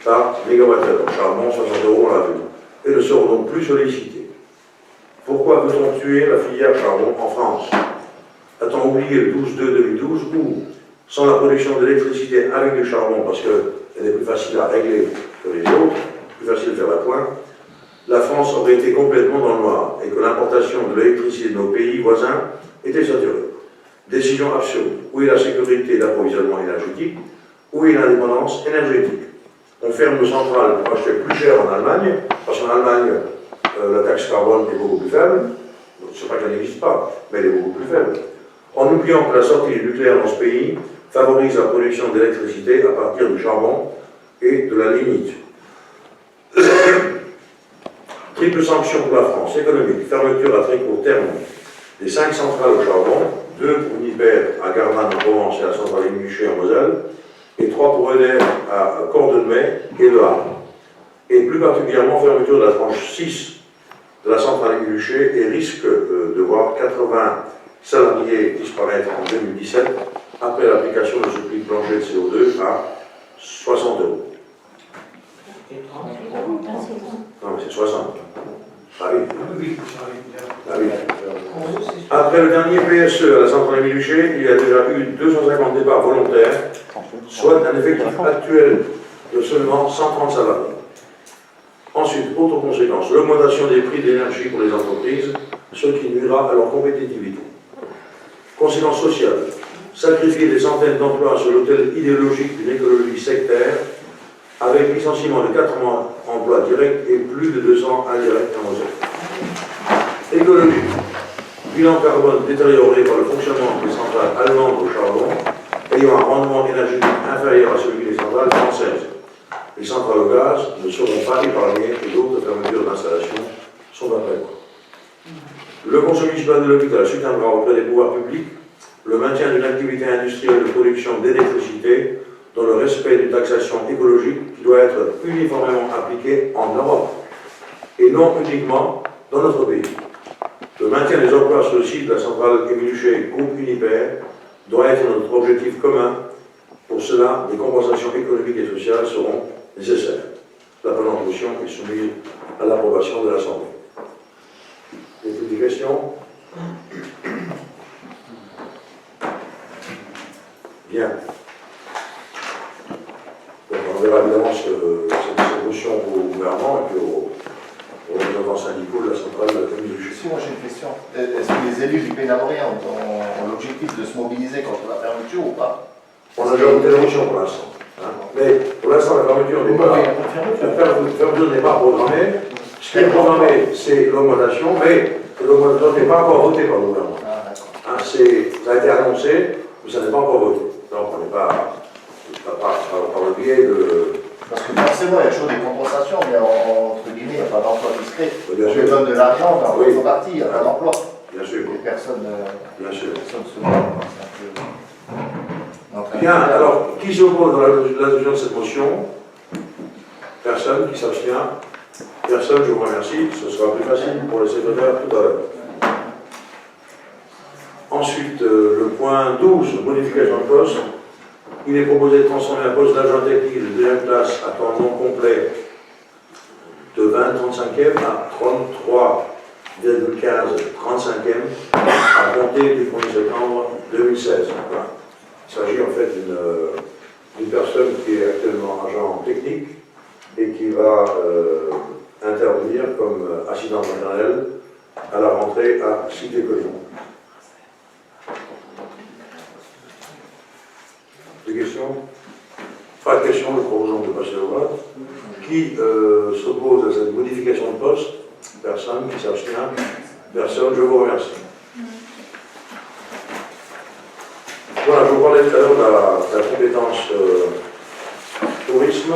par mégawattheure. Charbon, 60 €, on l'a vu. Et ne seront donc plus sollicités. Pourquoi peut-on tuer la filière charbon en France? A-t-on oublié le 12-2-2012 où, sans la production d'électricité avec du charbon, parce qu'elle est plus facile à régler que les autres, plus facile de faire la pointe, la France aurait été complètement dans le noir et que l'importation de l'électricité de nos pays voisins était saturée. Décision absurde. Où est la sécurité d'approvisionnement énergétique? Où est l'indépendance énergétique? On ferme nos centrales pour acheter plus cher en Allemagne, parce qu'en Allemagne, la taxe carbone est beaucoup plus faible. C'est pas qu'elle n'existe pas, mais elle est beaucoup plus faible. En oubliant que la sortie du nucléaire dans ce pays favorise la production d'électricité à partir du charbon et de la lignite. Triple sanction pour la France, économique, fermeture à très court terme des 5 centrales au charbon, 2 pour Uniper à Gardanne en Provence et à Centrale Bûcher en Moselle, et 3 pour EDF à Cordemais et Le Havre. Et plus particulièrement fermeture de la tranche 6 de la Centrale Bûcher et risque de voir 80 salariés disparaître en 2017 après l'application de ce prix de plancher de CO2 à 60 €. Non, mais c'est 60. Ah oui. Ah oui. Après le dernier PSE à la Centrale Bûcher, il y a déjà eu 250 départs volontaires, soit un effectif actuel de seulement 130 salariés. Ensuite, autre conséquence, l'augmentation des prix de l'énergie pour les entreprises, ce qui nuira à leur compétitivité. Conséquence sociale, sacrifier des centaines d'emplois sur l'autel idéologique d'une écologie sectaire, avec licenciement de 4 emplois directs et plus de 200 indirects en Moselle. Écologie, bilan carbone détérioré par le fonctionnement des centrales allemandes au charbon, ayant un rendement énergétique inférieur à celui des centrales françaises. Les centrales au gaz ne seront pas épargnées et d'autres fermetures d'installation sont à prévoir. Le conseil municipal de l'hôpital soutiendra auprès des pouvoirs publics le maintien d'une activité industrielle de production d'électricité dans le respect d'une taxation écologique qui doit être uniformément appliquée en Europe et non uniquement dans notre pays. Le maintien des emplois sur le site de la centrale Émile groupe Uniper doit être notre objectif commun. Pour cela, des compensations économiques et sociales seront nécessaires. La présente motion est soumise à l'approbation de l'Assemblée. Y a-t-il des questions? Bien. Donc, on verra évidemment cette motion au gouvernement et puis aux représentants syndicaux de la centrale de la commune du Si, moi j'ai une question. Est-ce que les élus du Pays d'Amorien ont l'objectif de se mobiliser contre la fermeture ou pas? On a déjà une telle motion pour l'instant. Hein. Mais pour l'instant, la fermeture n'est pas programmée. Ce qui est programmé, c'est l'augmentation, mais l'augmentation n'est pas encore votée par le gouvernement. Hein, ça a été annoncé, mais ça n'est pas encore voté. Donc on n'est pas par le biais de... Parce que forcément, il y a toujours des compensations, mais entre guillemets, il n'y a pas d'emploi discret. Bien On sûr. lui donne de l'argent, mais en Oui. contrepartie, il n'y a pas d'emploi. Bien sûr. Et personne Bien sûr. se Bien, alors, qui s'oppose dans l'adoption de cette motion? Personne. Qui s'abstient? Personne, je vous remercie. Ce sera plus facile pour les secrétaires tout à l'heure. Ensuite, le point 12, modification de poste. Il est proposé de transformer un poste d'agent technique de deuxième classe à temps non complet de 20-35e à 33,15-35e à compter du 1er septembre 2016. Voilà. Il s'agit en fait d'une personne qui est actuellement agent technique et qui va intervenir comme assistante maternelle à la rentrée à Cité-Collin. Des questions? Pas de questions, je propose donc de passer au vote. Qui s'oppose à cette modification de poste? Personne. Qui s'abstient? Personne. Je vous remercie. Voilà, je vous parlais tout à l'heure de la compétence tourisme.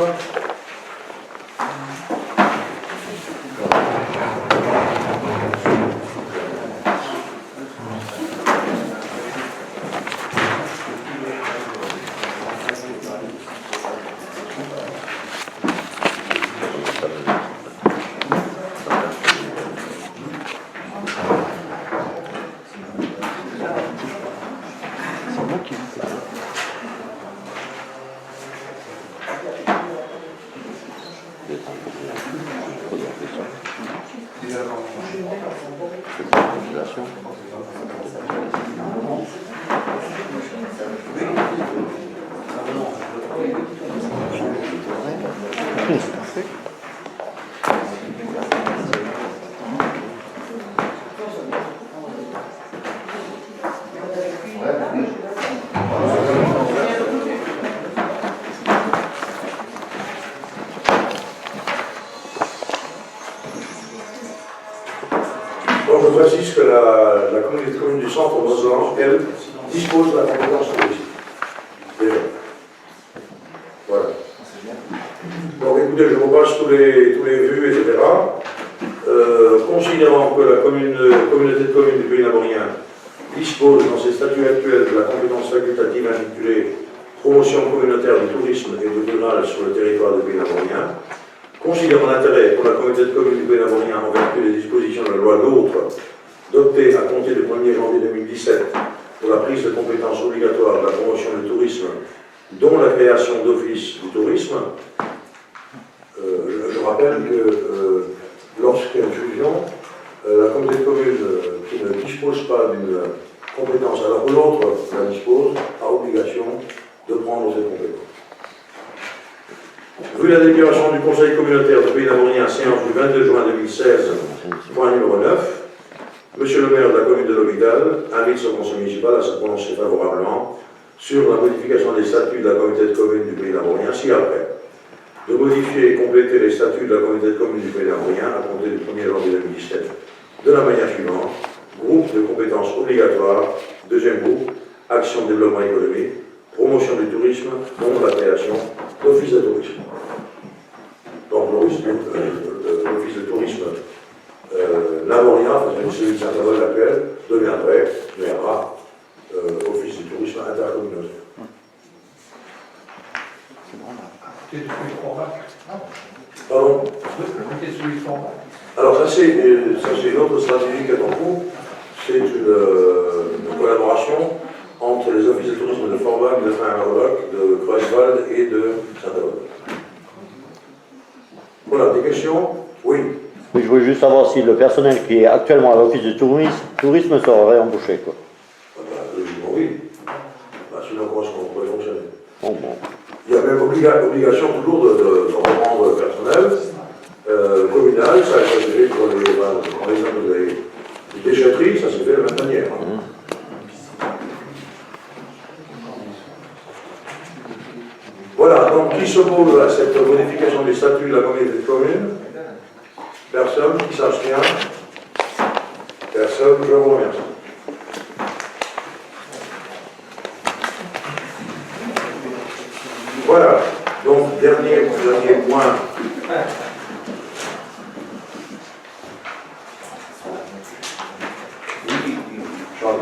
Donc je précise que la communauté de communes du centre Mosellan, elle, dispose de la compétence touristique. Déjà. Voilà. Donc écoutez, je vous passe tous les vues, etc. Considérant que la communauté de communes du Pays Laborien dispose dans ses statuts actuels de la compétence facultative intitulée Promotion communautaire du tourisme et du rural sur le territoire du Pays Laborien, considérant l'intérêt pour la communauté de communes du Pays Laborien en vertu des dispositions de la loi NOTRe, dotée à compter du 1er janvier 2017 pour la prise de compétences obligatoires de la promotion du tourisme, dont la création d'offices du tourisme, je rappelle que lorsqu'il y a une fusion, la communauté de communes qui ne dispose pas d'une compétence alors que l'autre la dispose, a obligation de prendre cette compétence. Vu la déclaration du Conseil communautaire du Pays Laborien, séance du 22 juin 2016, point numéro 9, Monsieur le maire de la commune de l'Hôpital invite son conseil municipal à se prononcer favorablement sur la modification des statuts de la communauté de communes du Pays Laborien ci-après. De modifier et compléter les statuts de la communauté de communes du Pays Laborien à compter du 1er janvier 2017 de la manière suivante: groupe de compétences obligatoires, deuxième groupe, action de développement économique, promotion du tourisme, dont la création d'office de tourisme. Donc l'office de tourisme Laborien, enfin celui de Saint-Avold actuel, deviendra office du tourisme intercommunautaire. Pardon? Alors ça c'est une autre stratégie qui est en cours. C'est une collaboration entre les offices de tourisme de Forbach, de Saint-Avold, de Kreuzwald et de Saint-Avold. Voilà, des questions? Oui. Oui, je voulais juste savoir si le personnel qui est actuellement à l'office du tourisme sera réembauché, quoi. Logiquement, oui. Sinon, comment est-ce qu'on pourrait fonctionner? Bon. Il y a même obligation toujours de reprendre le personnel communal. Ça s'est fait pour par exemple, les déchetteries, ça s'est fait de la même manière. Voilà, s'oppose à cette modification du statut de la communauté de communes? Personne qui s'abstient? Personne, je vous remercie. Voilà, donc dernier point. Charles.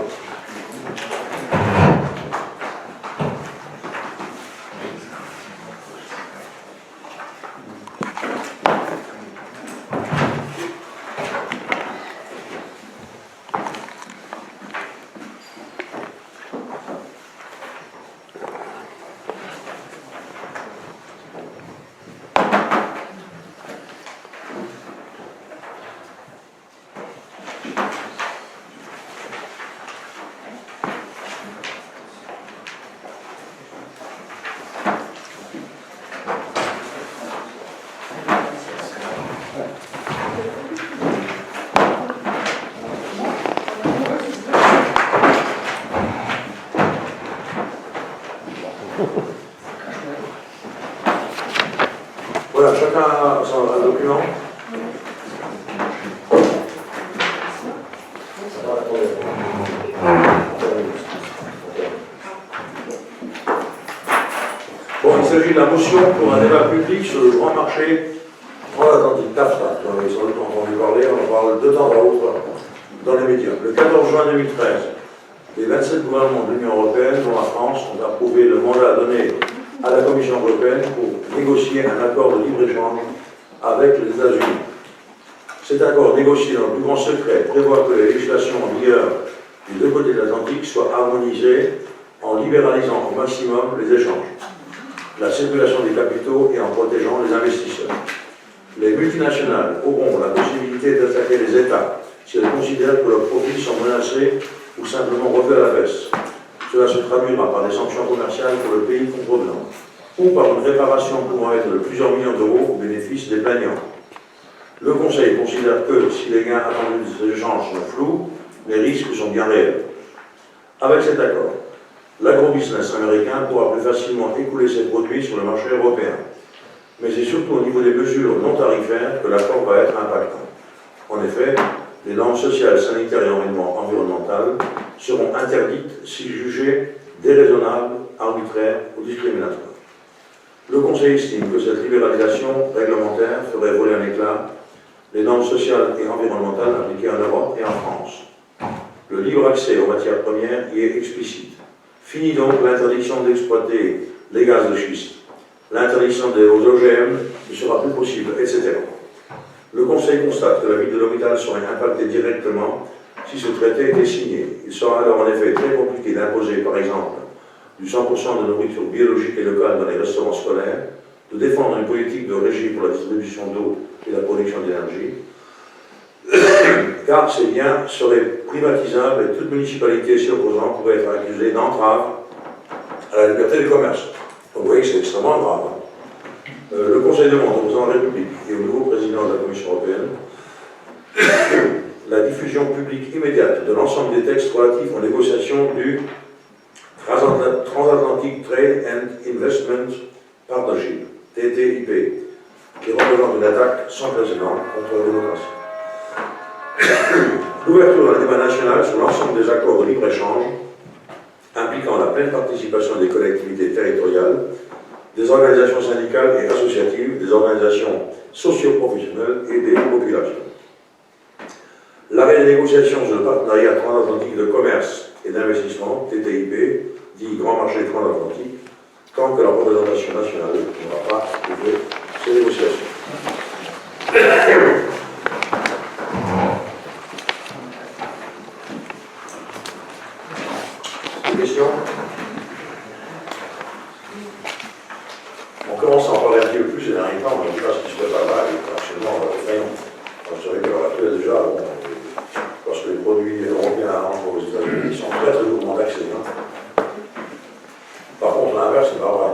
Voilà, chacun a un document. Bon, il s'agit de la motion pour un débat public sur le grand marché transatlantique, TAFTA. Vous en avez sans doute entendu parler, on en parle de temps à autre dans les médias. Le 14 juin 2013, les 27 gouvernements de l'Union européenne, dont la France, ont approuvé le mandat donné à la Commission européenne pour négocier un accord de libre-échange avec les États-Unis. Cet accord négocié dans le plus grand secret prévoit que les législations en vigueur des deux côtés de l'Atlantique soient harmonisées en libéralisant au maximum les échanges, la circulation des capitaux et en protégeant les investisseurs. Les multinationales auront la possibilité d'attaquer les États si elles considèrent que leurs profits sont menacés ou simplement revus à la baisse. Cela se traduira par des sanctions commerciales pour le pays contrevenant, ou par une réparation pouvant être de plusieurs millions d'euros au bénéfice des plaignants. Le Conseil considère que, si les gains attendus des échanges sont flous, les risques sont bien réels. Avec cet accord, l'agrobusiness américain pourra plus facilement écouler ses produits sur le marché européen. Mais c'est surtout au niveau des mesures non tarifaires que l'accord va être impactant. En effet, les normes sociales, sanitaires et environnementales seront interdites si jugées déraisonnables, arbitraires ou discriminatoires. Le Conseil estime que cette libéralisation réglementaire ferait voler un éclat les normes sociales et environnementales appliquées en Europe et en France. Le libre accès aux matières premières y est explicite. Fini donc l'interdiction d'exploiter les gaz de schiste. L'interdiction des OGM ne sera plus possible, etc. Le Conseil constate que la vie de l'hôpital serait impactée directement si ce traité était signé. Il sera alors en effet très compliqué d'imposer, par exemple, du 100% de nourriture biologique et locale dans les restaurants scolaires, de défendre une politique de régie pour la distribution d'eau et la production d'énergie, car ces biens seraient privatisables et toute municipalité s'y opposant pourrait être accusée d'entrave à la liberté du commerce. Donc vous voyez que c'est extrêmement grave. Le Conseil demande au président de la République et au nouveau président de la Commission européenne la diffusion publique immédiate de l'ensemble des textes relatifs aux négociations du Transatlantic Trade and Investment Partnership, TTIP, qui représente une attaque sans précédent contre la démocratie. L'ouverture d'un débat national sur l'ensemble des accords de libre-échange impliquant la pleine participation des collectivités territoriales, des organisations syndicales et associatives, des organisations socio-professionnelles et des populations. L'arrêt des négociations sur le partenariat transatlantique de commerce et d'investissement, TTIP, dit Grand Marché transatlantique, tant que la représentation nationale n'aura pas ouvert ces négociations. Des questions? On commence à en parler un petit peu plus ces derniers temps, on ne dit pas ce qui se fait pas mal, absolument effrayant. Vous savez que l'heure actuelle déjà, bon, parce que les produits européens rentrent aux États-Unis, ils sont très très lourdement taxés. Par contre, l'inverse, c'est pas vrai.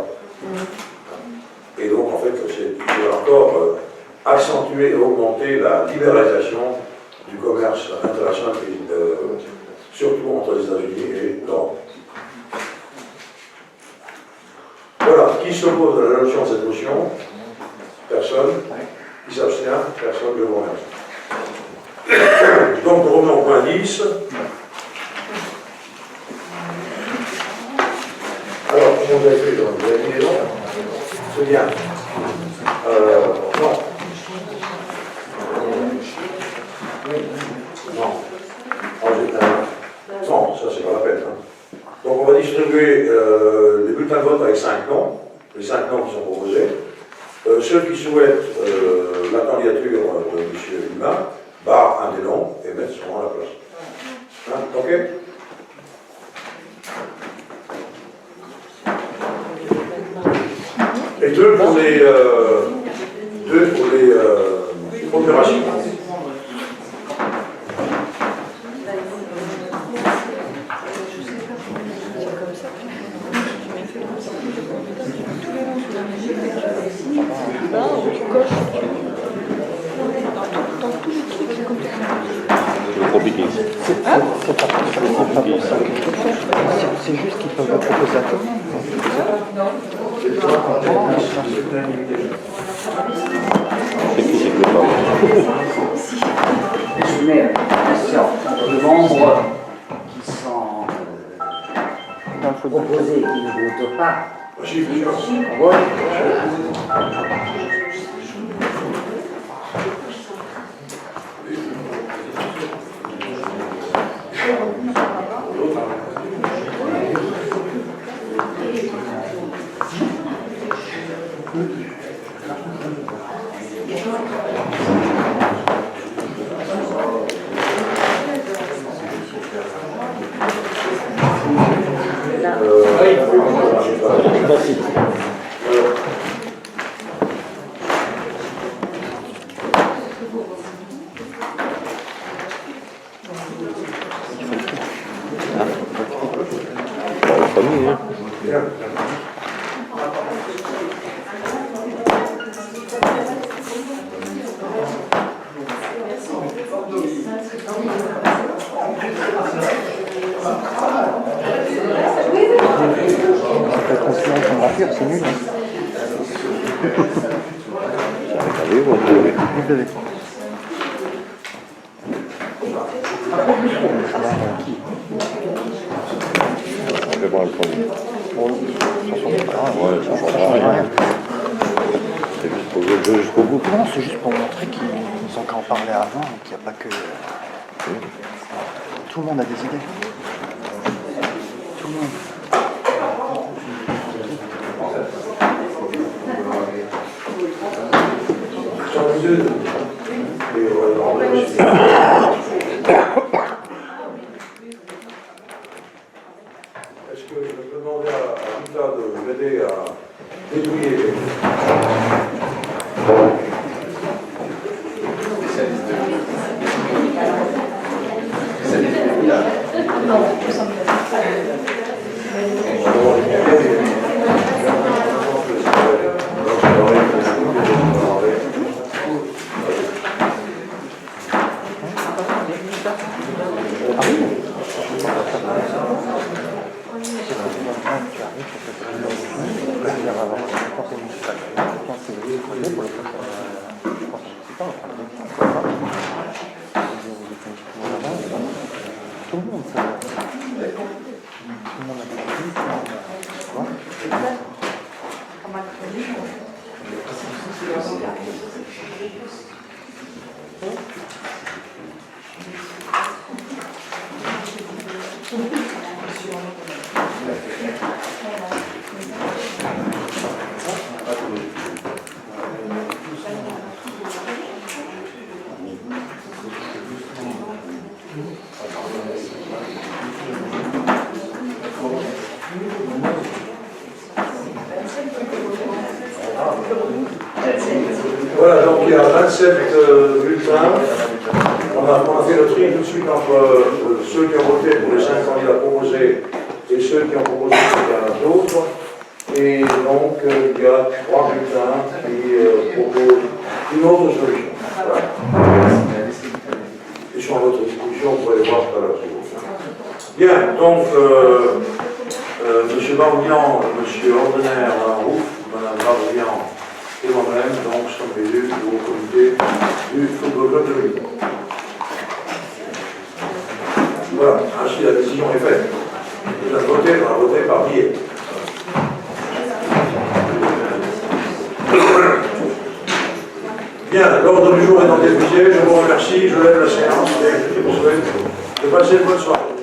Et donc, en fait, c'est encore accentuer et augmenter la libéralisation du commerce international, surtout entre les États-Unis et l'Europe. Voilà, qui s'oppose à l'adoption de cette motion? Donc, on revenons au point 10. Alors, comment vous avez fait? Vous avez mis les noms? C'est bien. Non. Non. Non, ça c'est pas la peine. Hein. Donc on va distribuer les bulletins de vote avec 5 noms, les 5 noms qui sont proposés. Ceux qui souhaitent la candidature de M. Lima barrent un des noms et mettent son nom à la place. Hein, ok? Et deux pour les procurations. C'est compliqué. C'est juste qu'ils peuvent le proposer à tout le monde. C'est qui c'est que le Je mets les membres qui sont proposés et qui ne votent pas. C'est nul. Fais-moi le premier. Ouais, ça changera rien. C'est juste pour le jeu jusqu'au bout. Non, c'est juste pour montrer qu'ils ont qu'à en parler avant et qu'il n'y a pas que... Tout le monde a des idées. Tout le monde. Est-ce que je peux demander à Rita de m'aider à dépouiller Tout le monde, ça. Tout le monde a des idées, tu vois. Voilà, donc il y a 27 bulletins. On a fait le tri tout de suite entre ceux qui ont voté pour les 5 candidats proposés et ceux qui ont proposé quelqu'un d'autre. Et donc il y a 3 bulletins qui proposent une autre solution. Voilà. Ils sont à votre disposition, vous pourrez les voir tout à l'heure. Bien, donc M. Barbillon, M. Ordener, Mme Roux, Mme Barbillon et moi-même, donc, sommes élus au comité du Football Club de Lille. Voilà, ainsi la décision est faite. On a voté par biais. Bien, l'ordre du jour est donc épuisé. Je vous remercie, je lève la séance et je vous souhaite de passer une bonne soirée.